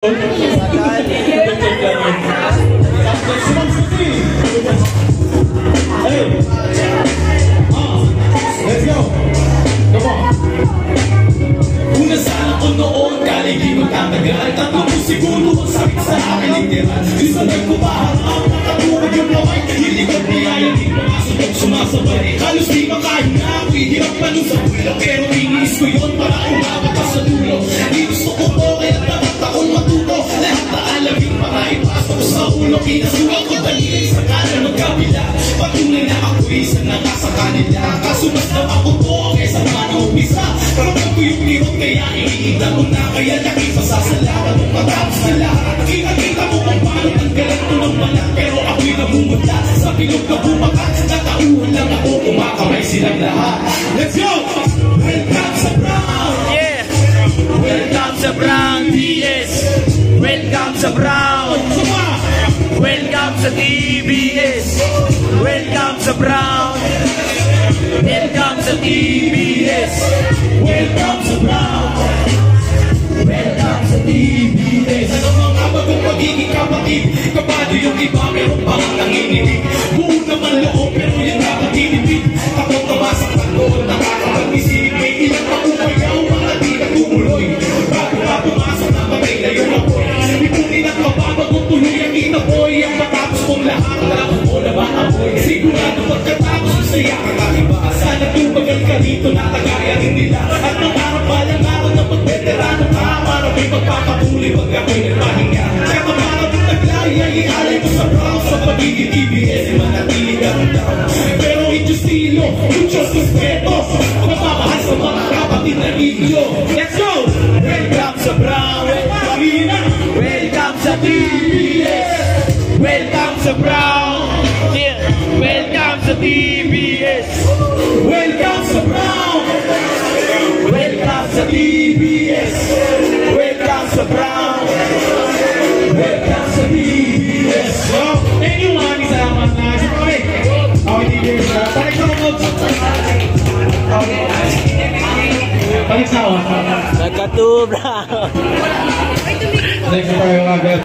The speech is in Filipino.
Hey, let's go. Come on. Una sana ko noon, kala hindi magtatagal. Tatlo ko siguro ang sakit sa akin literal. Isa nagkumaharap, nakatulog yung laway. Hindi ko niyaya, di pumasok, sumasabay. Halos di makahinga ako, ihirap pa nun sa ulo. Pero iniis ko yun para umabot pa sa dulo. Di gusto ko po, kaya dapat akong matuto. Lahat na alamin para ipasok ko sa ulo. Kinasuwa ko dalili sa kanan magkabila. Patunay na ako isa na nasa kanila. Kaso mas naman ko po kaysa manaupisa. Karamang ko yung lirot kaya iniita mo na. Kaya nakita sa salamat mong matapos na lahat. Kita mo kung paano tanggalan ko ng balat. Pero ako'y namumula sa bilog na bumakat. Natauhan lang ako, kumakamay silang lahat. Let's go! Welcome sa Brown! Yeah! Welcome sa Brown DS! Welcome sa Brown! Welcome sa TBS! Welcome sa Brown! Welcome sa TBS! Welcome sa Brown! Welcome sa TBS! Ano mga bagong magiging kapatid? Kapado yung iba, meron pang nanginginig. Buo naman loob, pero yung nakatinipid. Takot na masaktan doon, nakakapag-isip. May ilang paumayaw, mga di na tumuloy. Bago pa pumasok na patay na yung apoy. Ipunin ang mapapagong tuloy ang inapoy. Ang matapos kong lahat, alam ko na ba apoy? Sigurado pagkatapos, masaya ka kakiba. Sana tumagal ka dito, natagaya rin nila. At nangarap pa lang ako na pag-veterano ka. Para may magpapatuloy pag ako'y nagpahinga. Kaya para mong naglaya, ialay mo sa Brown. Sa pagiging TBS, manatili ka rin daw. Pero ito estilo, muchos respetos. Mapapahal sa mga kapatid na inyo. Let's go! Welcome sa Brown. Welcome sa TBS! Welcome sa Brown! Yeah. Welcome sa TBS! Welcome sa Brown! Welcome sa TBS! Welcome sa Brown! Welcome sa TBS! So, thank you mga salamat na. Okay, TBS. Balik sa mga balik sa ako. Nagkatubra! Thank you for your